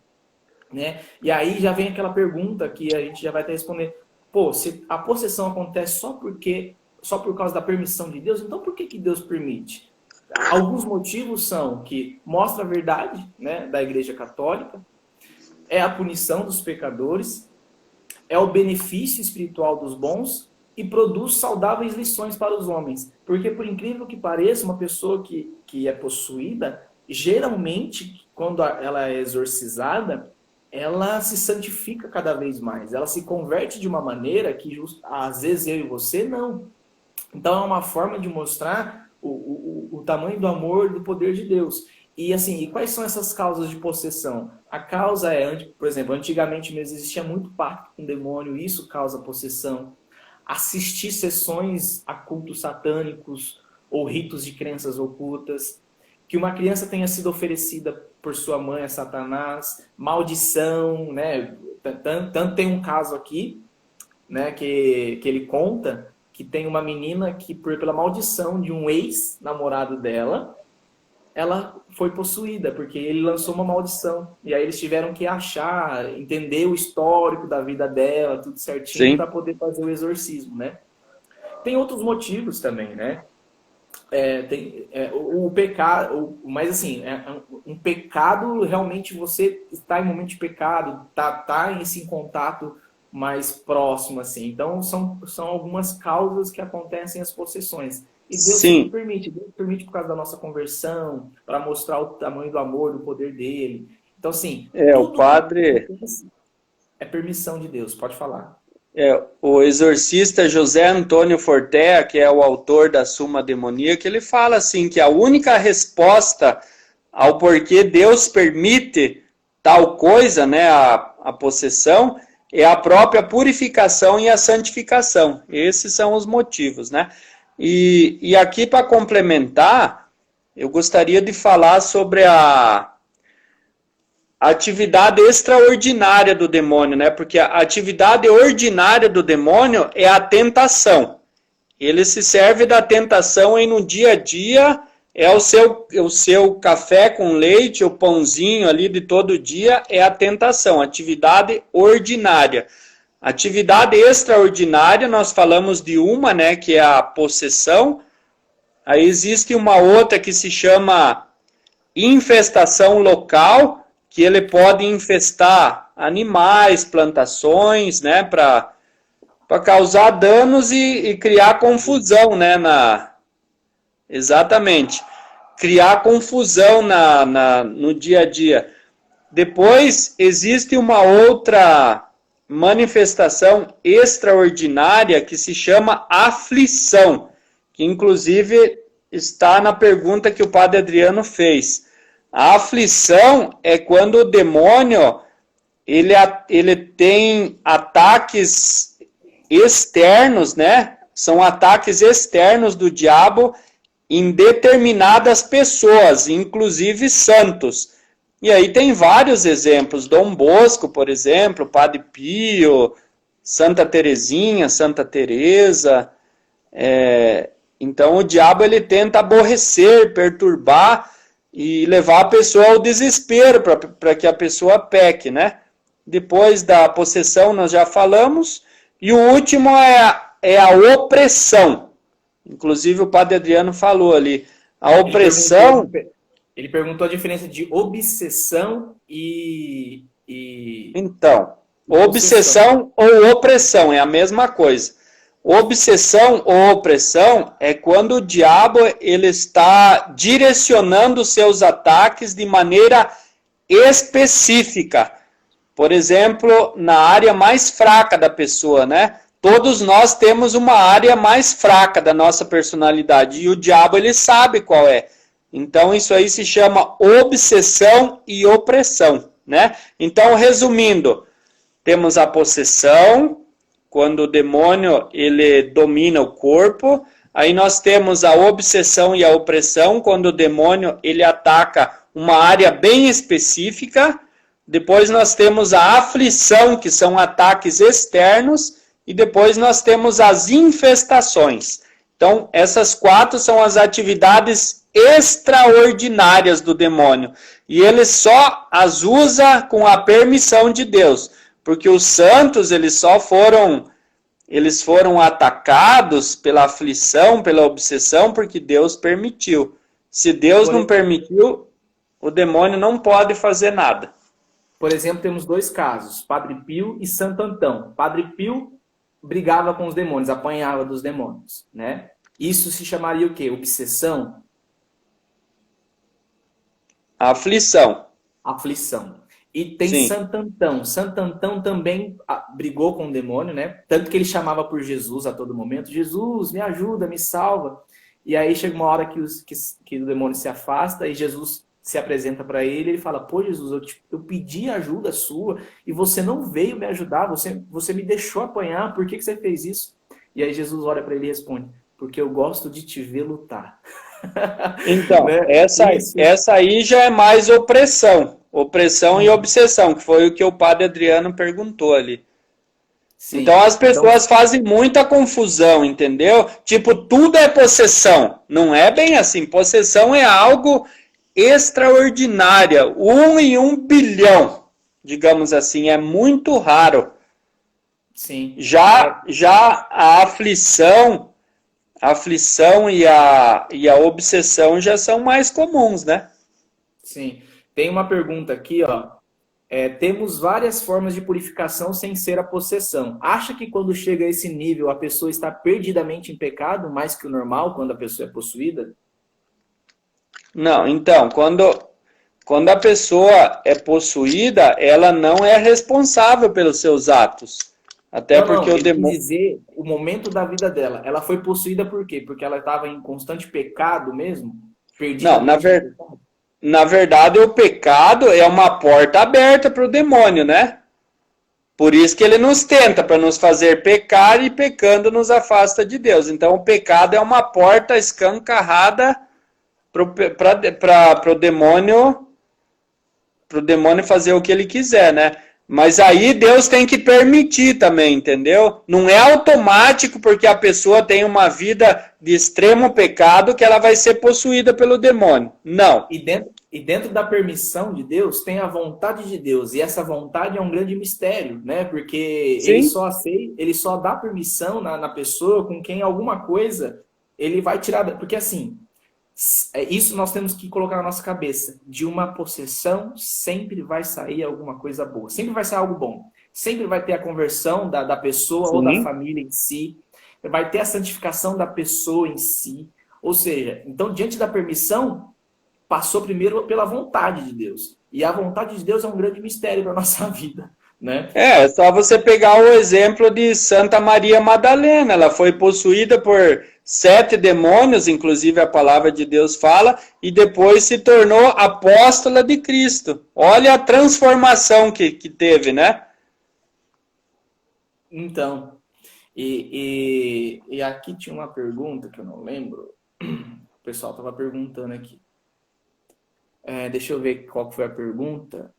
Né? E aí já vem aquela pergunta que a gente já vai até responder. Pô, se a possessão acontece só por causa da permissão de Deus, então por que Deus permite? Alguns motivos são que mostra a verdade, né, da Igreja Católica, é a punição dos pecadores, é o benefício espiritual dos bons e produz saudáveis lições para os homens. Porque, por incrível que pareça, uma pessoa que é possuída, geralmente, quando ela é exorcizada, ela se santifica cada vez mais. Ela se converte de uma maneira que, às vezes, eu e você não. Então, é uma forma de mostrar o tamanho do amor e do poder de Deus. E assim, e quais são essas causas de possessão? A causa é, por exemplo, antigamente mesmo existia muito pacto com o demônio, isso causa possessão. Assistir sessões a cultos satânicos ou ritos de crenças ocultas. Que uma criança tenha sido oferecida por sua mãe a Satanás. Maldição, né? Tanto tem um caso aqui, né, que ele conta que tem uma menina que, pela maldição de um ex-namorado dela, ela foi possuída, porque ele lançou uma maldição. E aí eles tiveram que achar, entender o histórico da vida dela, tudo certinho, para poder fazer o exorcismo, né? Tem outros motivos também, né? O pecado, mas assim, um pecado, realmente você está em momento de pecado, tá em contato mais próximo, assim. Então, são algumas causas que acontecem as possessões. E Deus sempre permite. Deus permite por causa da nossa conversão, para mostrar o tamanho do amor, do poder dele. Então, assim, o padre... é permissão de Deus. Pode falar. O exorcista José Antônio Fortea, que é o autor da Suma Demoníaca, ele fala assim, que a única resposta ao porquê Deus permite tal coisa, né, a possessão, é a própria purificação e a santificação. Esses são os motivos, né? E aqui, para complementar, eu gostaria de falar sobre a atividade extraordinária do demônio, né? Porque a atividade ordinária do demônio é a tentação. Ele se serve da tentação e no dia a dia é o seu café com leite, o pãozinho ali de todo dia é a tentação, atividade ordinária. Atividade extraordinária, nós falamos de uma, né, que é a possessão. Aí existe uma outra que se chama infestação local, que ele pode infestar animais, plantações, né, para causar danos e criar confusão, né, exatamente, criar confusão no dia a dia. Depois existe uma outra manifestação extraordinária que se chama aflição, que inclusive está na pergunta que o padre Adriano fez. A aflição é quando o demônio ele tem ataques externos, né? São ataques externos do diabo em determinadas pessoas, inclusive santos. E aí tem vários exemplos. Dom Bosco, por exemplo, Padre Pio, Santa Teresinha, Santa Teresa. Então o diabo ele tenta aborrecer, perturbar e levar a pessoa ao desespero para que a pessoa peque, né? Depois da possessão nós já falamos. E o último é a opressão. Inclusive o Padre Adriano falou ali. A opressão... Ele perguntou a diferença de obsessão e Então, obsessão ou opressão é a mesma coisa. Obsessão ou opressão é quando o diabo ele está direcionando seus ataques de maneira específica. Por exemplo, na área mais fraca da pessoa, né? Todos nós temos uma área mais fraca da nossa personalidade e o diabo ele sabe qual é. Então isso aí se chama obsessão e opressão, né? Então, resumindo, temos a possessão, quando o demônio ele domina o corpo. Aí nós temos a obsessão e a opressão, quando o demônio ele ataca uma área bem específica. Depois nós temos a aflição, que são ataques externos. E depois nós temos as infestações. Então, essas 4 são as atividades extraordinárias do demônio. E ele só as usa com a permissão de Deus. Porque os santos, eles foram atacados pela aflição, pela obsessão, porque Deus permitiu. Se Deus Por não permitiu, o demônio não pode fazer nada. Por exemplo, temos dois casos, Padre Pio e Santo Antão. Padre Pio brigava com os demônios, apanhava dos demônios, né? Isso se chamaria o quê? Obsessão? Aflição. Aflição. E tem Sim. Santo Antão. Santo Antão também brigou com o demônio, né? Tanto que ele chamava por Jesus a todo momento. Jesus, me ajuda, me salva. E aí chega uma hora que o demônio se afasta e Jesus se apresenta para ele. Ele fala, pô, Jesus, eu pedi ajuda sua e você não veio me ajudar. Você me deixou apanhar. Por que você fez isso? E aí Jesus olha para ele e responde, porque eu gosto de te ver lutar. Então, Né? Isso. essa aí já é mais opressão. Opressão e obsessão, que foi o que o padre Adriano perguntou ali. Então Sim. as pessoas fazem muita confusão, entendeu? Tipo, tudo é possessão. Não é bem assim. Possessão é algo extraordinário. 1 em 1 bilhão, digamos assim. É muito raro. Sim. Já a aflição e a obsessão já são mais comuns, né? Sim. Tem uma pergunta aqui, ó. Temos várias formas de purificação sem ser a possessão. Acha que quando chega a esse nível a pessoa está perdidamente em pecado, mais que o normal, quando a pessoa é possuída? Não, então, quando a pessoa é possuída, ela não é responsável pelos seus atos. Até porque Não, o ele quis demônio. dizer o momento da vida dela. Ela foi possuída por quê? Porque ela estava em constante pecado mesmo? Não, Perdidamente em pecado? na verdade, o pecado é uma porta aberta para o demônio, né? Por isso que ele nos tenta, para nos fazer pecar e pecando nos afasta de Deus. Então, o pecado é uma porta escancarada para o demônio fazer o que ele quiser, né? Mas aí Deus tem que permitir também, entendeu? Não é automático porque a pessoa tem uma vida de extremo pecado que ela vai ser possuída pelo demônio. Não. E dentro da permissão de Deus tem a vontade de Deus. E essa vontade é um grande mistério, né? Porque Sim. ele só dá permissão na pessoa com quem alguma coisa ele vai tirar. Porque assim, isso nós temos que colocar na nossa cabeça. De uma possessão sempre vai sair alguma coisa boa. Sempre vai sair algo bom. Sempre vai ter a conversão da pessoa ou da Sim. família em si. Vai ter a santificação da pessoa em si. Ou seja, então diante da permissão passou primeiro pela vontade de Deus. E a vontade de Deus é um grande mistério para a nossa vida, né? É só você pegar o exemplo de Santa Maria Madalena. Ela foi possuída por 7 demônios, inclusive a palavra de Deus fala, e depois se tornou apóstola de Cristo. Olha a transformação que teve, né? Então, e aqui tinha uma pergunta que eu não lembro. O pessoal estava perguntando aqui. Deixa eu ver qual foi a pergunta.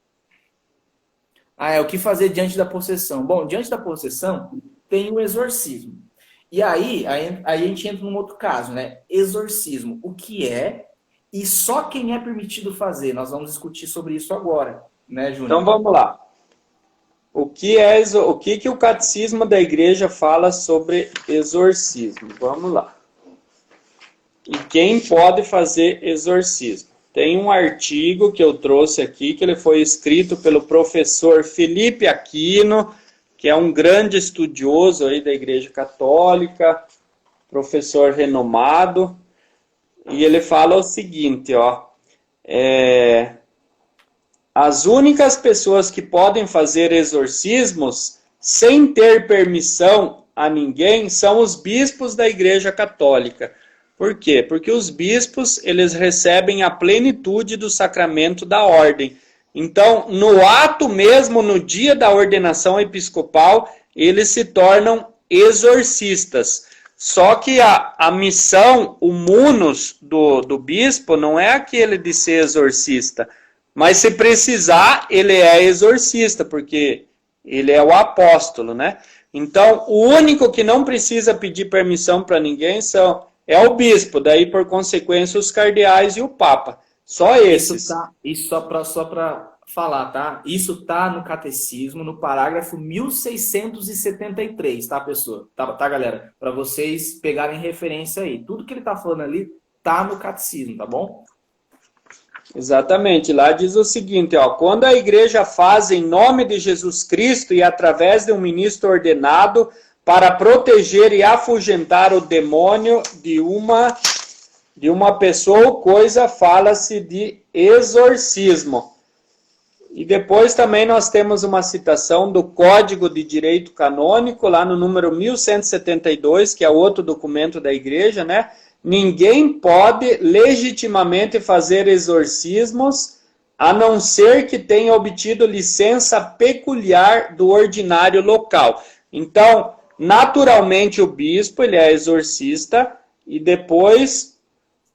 O que fazer diante da possessão? Bom, diante da possessão tem o exorcismo. E aí a gente entra num outro caso, né? Exorcismo, o que é e só quem é permitido fazer. Nós vamos discutir sobre isso agora, né, Júnior? Então vamos lá. O que o catecismo da igreja fala sobre exorcismo? Vamos lá. E quem pode fazer exorcismo? Tem um artigo que eu trouxe aqui, que ele foi escrito pelo professor Felipe Aquino, que é um grande estudioso aí da Igreja Católica, professor renomado, e ele fala o seguinte, ó, as únicas pessoas que podem fazer exorcismos sem ter permissão a ninguém são os bispos da Igreja Católica. Por quê? Porque os bispos, eles recebem a plenitude do sacramento da ordem. Então, no ato mesmo, no dia da ordenação episcopal, eles se tornam exorcistas. Só que a missão, o munus do bispo, não é aquele de ser exorcista. Mas se precisar, ele é exorcista, porque ele é o apóstolo, né? Então, o único que não precisa pedir permissão para ninguém é o bispo, daí por consequência os cardeais e o papa. Só esses. Isso só para falar, tá? Isso tá no catecismo, no parágrafo 1673, tá, pessoa? Tá, galera? Para vocês pegarem referência aí. Tudo que ele tá falando ali tá no catecismo, tá bom? Exatamente, lá diz o seguinte, ó, quando a igreja faz em nome de Jesus Cristo e através de um ministro ordenado para proteger e afugentar o demônio de uma pessoa ou coisa, fala-se de exorcismo. E depois também nós temos uma citação do Código de Direito Canônico, lá no número 1172, que é outro documento da igreja, né? Ninguém pode legitimamente fazer exorcismos a não ser que tenha obtido licença peculiar do ordinário local. Então, naturalmente o bispo, ele é exorcista, e depois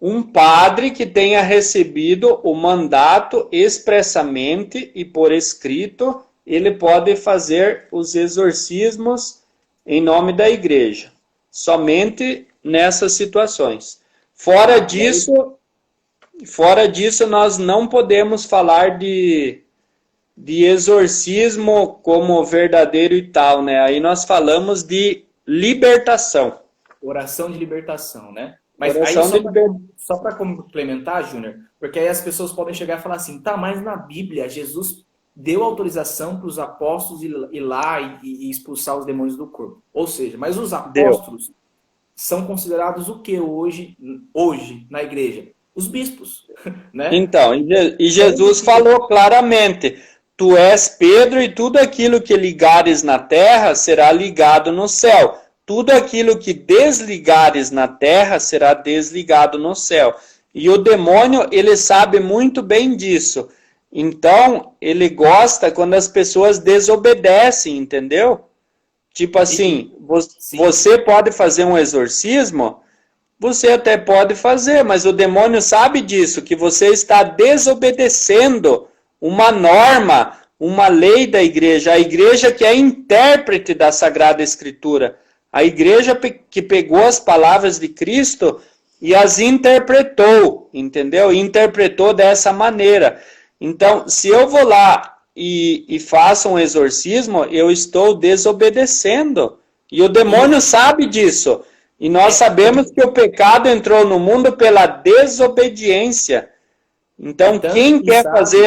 um padre que tenha recebido o mandato expressamente e por escrito, ele pode fazer os exorcismos em nome da igreja. Somente nessas situações. Fora disso, nós não podemos falar de exorcismo como verdadeiro e tal, né? Aí nós falamos de libertação. Oração de libertação, né? Mas Oração aí, de só para complementar, Júnior, porque aí as pessoas podem chegar e falar assim, tá, mas na Bíblia Jesus deu autorização para os apóstolos ir lá e expulsar os demônios do corpo. Ou seja, mas os apóstolos são considerados o que hoje na igreja? Os bispos, né? Então, e Jesus falou claramente, tu és Pedro e tudo aquilo que ligares na terra será ligado no céu. Tudo aquilo que desligares na terra será desligado no céu. E o demônio, ele sabe muito bem disso. Então, ele gosta quando as pessoas desobedecem, entendeu? Tipo assim, você pode fazer um exorcismo, você até pode fazer, mas o demônio sabe disso, que você está desobedecendo uma norma, uma lei da igreja, a igreja que é intérprete da Sagrada Escritura. A igreja que pegou as palavras de Cristo e as interpretou, entendeu? Interpretou dessa maneira. Então, se eu vou lá e faço um exorcismo, eu estou desobedecendo. E o demônio sabe disso. E nós sabemos que o pecado entrou no mundo pela desobediência. Então, quem quer fazer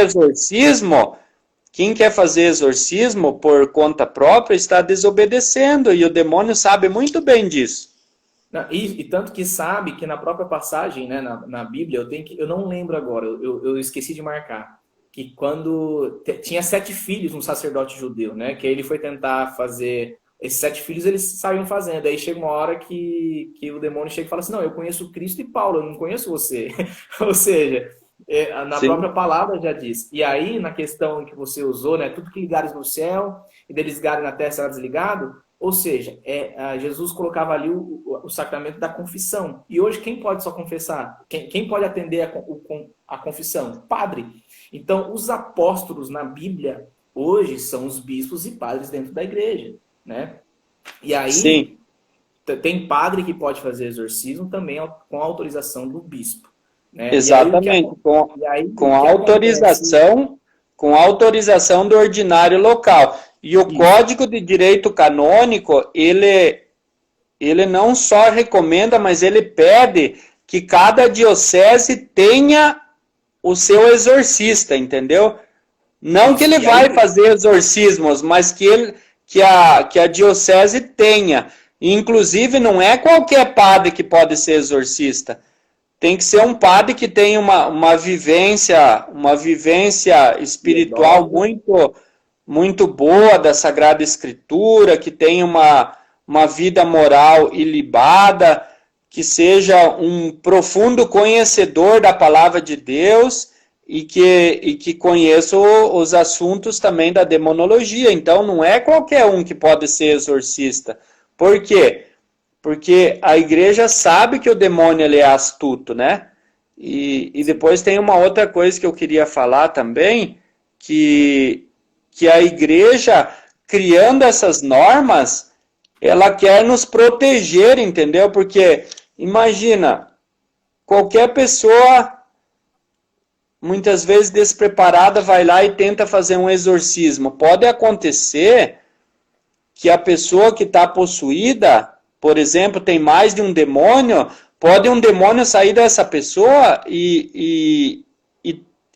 exorcismo por conta própria está desobedecendo, e o demônio sabe muito bem disso. E tanto que sabe que na própria passagem, né, na Bíblia, eu não lembro agora, eu esqueci de marcar, que quando tinha 7 filhos um sacerdote judeu, né, que ele foi tentar fazer, esses 7 filhos eles saíam fazendo, aí chega uma hora que o demônio chega e fala assim, não, eu conheço Cristo e Paulo, eu não conheço você. Ou seja, na Sim. própria palavra já diz. E aí, na questão que você usou, né, tudo que ligares no céu e deles ligarem na terra será desligado, ou seja, Jesus colocava ali o sacramento da confissão. E hoje quem pode só confessar? Quem pode atender a confissão? Padre. Então, os apóstolos na Bíblia hoje são os bispos e padres dentro da igreja, né? E aí, Sim. Tem padre que pode fazer exorcismo também com a autorização do bispo. Né? Exatamente, com autorização do ordinário local. E o Código de Direito Canônico, ele não só recomenda, mas ele pede que cada diocese tenha o seu exorcista, entendeu? Não que ele vai fazer exorcismos, mas que a diocese tenha. E, inclusive, não é qualquer padre que pode ser exorcista. Tem que ser um padre que tenha uma vivência espiritual muito boa da Sagrada Escritura, que tenha uma vida moral ilibada, que seja um profundo conhecedor da Palavra de Deus e que conheça os assuntos também da demonologia. Então, não é qualquer um que pode ser exorcista. Por quê? Porque a igreja sabe que o demônio ele é astuto, né? E depois tem uma outra coisa que eu queria falar também, que a igreja, criando essas normas, ela quer nos proteger, entendeu? Porque, imagina, qualquer pessoa, muitas vezes despreparada, vai lá e tenta fazer um exorcismo. Pode acontecer que a pessoa que está possuída, por exemplo, tem mais de um demônio, pode um demônio sair dessa pessoa e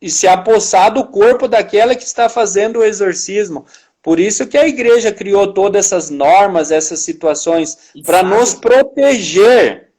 se apossar do corpo daquela que está fazendo o exorcismo. Por isso que a igreja criou todas essas normas, essas situações, para nos proteger.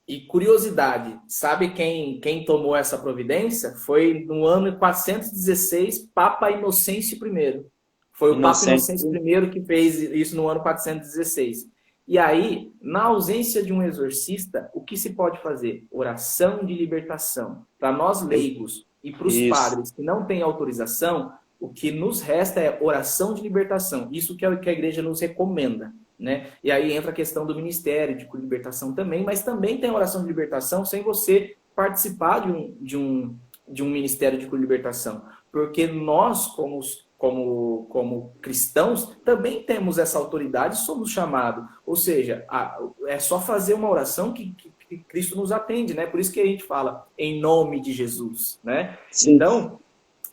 E curiosidade, sabe quem tomou essa providência? Foi no ano 416, Papa Inocêncio I. Foi o Papa Inocêncio I que fez isso no ano 416. E aí, na ausência de um exorcista, o que se pode fazer? Oração de libertação. Para nós leigos e para os padres que não têm autorização, o que nos resta é oração de libertação. Isso que é o que a igreja nos recomenda, né? E aí entra a questão do ministério de libertação também, mas também tem oração de libertação sem você participar de um ministério de libertação. Porque nós, como cristãos, também temos essa autoridade e somos chamados. Ou seja, é só fazer uma oração que Cristo nos atende, né? Por isso que a gente fala em nome de Jesus, né? Sim. Então,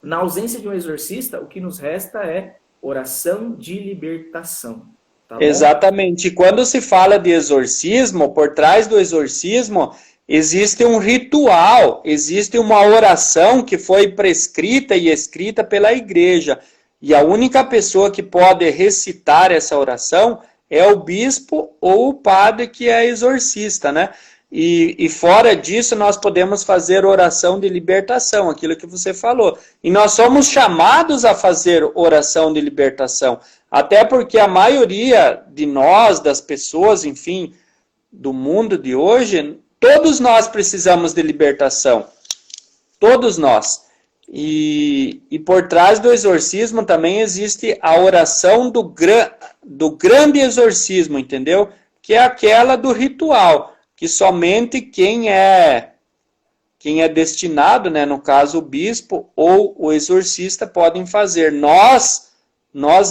na ausência de um exorcista, o que nos resta é oração de libertação. Tá bom? Exatamente. E quando se fala de exorcismo, por trás do exorcismo, existe um ritual, existe uma oração que foi prescrita e escrita pela igreja. E a única pessoa que pode recitar essa oração é o bispo ou o padre que é exorcista, né? E fora disso, nós podemos fazer oração de libertação, aquilo que você falou. E nós somos chamados a fazer oração de libertação. Até porque a maioria de nós, das pessoas, enfim, do mundo de hoje, todos nós precisamos de libertação. Todos nós. E por trás do exorcismo também existe a oração do grande exorcismo, entendeu? Que é aquela do ritual, que somente quem é destinado, né, no caso o bispo ou o exorcista, podem fazer. Nós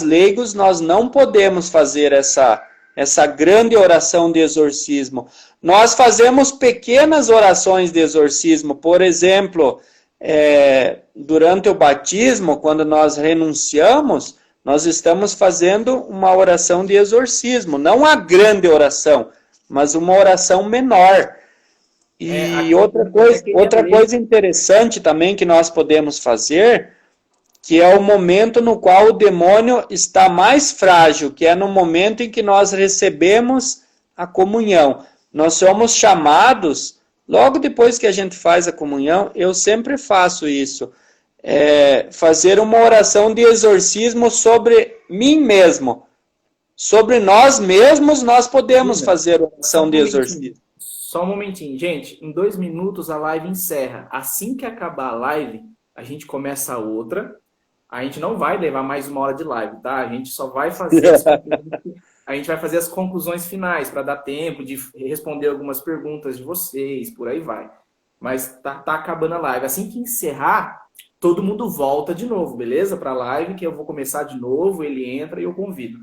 leigos, nós não podemos fazer essa grande oração de exorcismo. Nós fazemos pequenas orações de exorcismo, por exemplo, durante o batismo, quando nós renunciamos, nós estamos fazendo uma oração de exorcismo, não a grande oração, mas uma oração menor. E outra coisa interessante também que nós podemos fazer, que é o momento no qual o demônio está mais frágil, que é no momento em que nós recebemos a comunhão. Nós somos chamados, logo depois que a gente faz a comunhão, eu sempre faço isso, fazer uma oração de exorcismo sobre mim mesmo. Sobre nós mesmos, nós podemos fazer oração de exorcismo. Só um momentinho. Gente, em 2 minutos a live encerra. Assim que acabar a live, a gente começa outra. A gente não vai levar mais 1 hora de live, tá? A gente só vai fazer as conclusões finais, para dar tempo de responder algumas perguntas de vocês, por aí vai. Mas tá acabando a live. Assim que encerrar, todo mundo volta de novo, beleza? Para a live, que eu vou começar de novo, ele entra e eu convido.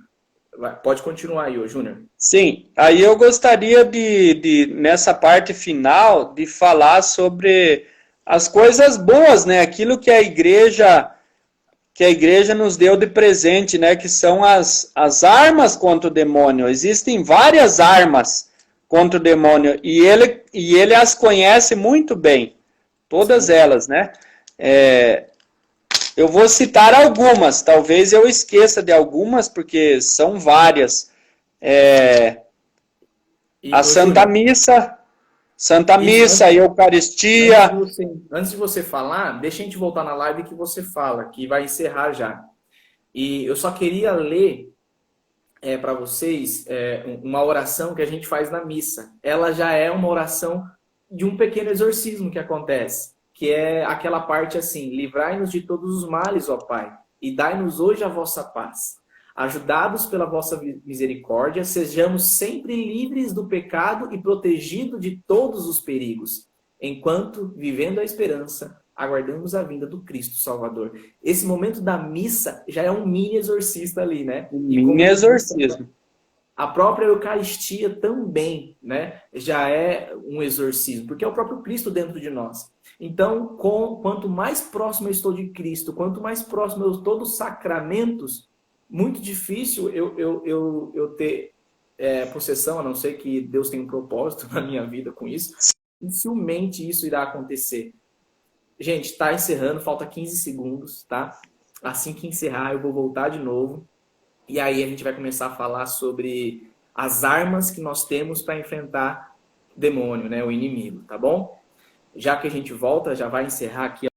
Pode continuar aí, ô Júnior. Sim, aí eu gostaria nessa parte final, de falar sobre as coisas boas, né? Aquilo que a igreja nos deu de presente, né? Que são as armas contra o demônio. Existem várias armas contra o demônio e ele as conhece muito bem, todas elas, né? Eu vou citar algumas, talvez eu esqueça de algumas, porque são várias. A Santa Missa, a Eucaristia. Antes de você falar, deixa a gente voltar na live que você fala, que vai encerrar já. E eu só queria ler para vocês uma oração que a gente faz na missa. Ela já é uma oração de um pequeno exorcismo que acontece, que é aquela parte assim: livrai-nos de todos os males, ó Pai, e dai-nos hoje a vossa paz. Ajudados pela vossa misericórdia, sejamos sempre livres do pecado e protegidos de todos os perigos, enquanto, vivendo a esperança, aguardamos a vinda do Cristo Salvador. Esse momento da missa já é um mini exorcista ali, né? Mini exorcismo. A própria Eucaristia também, né, já é um exorcismo, porque é o próprio Cristo dentro de nós. Então, quanto mais próximo eu estou de Cristo, quanto mais próximo eu estou dos sacramentos, muito difícil eu ter possessão, a não ser que Deus tenha um propósito na minha vida com isso, dificilmente isso irá acontecer. Gente, tá encerrando, falta 15 segundos, tá? Assim que encerrar, eu vou voltar de novo. E aí a gente vai começar a falar sobre as armas que nós temos para enfrentar o demônio, né? O inimigo, tá bom? Já que a gente volta, já vai encerrar aqui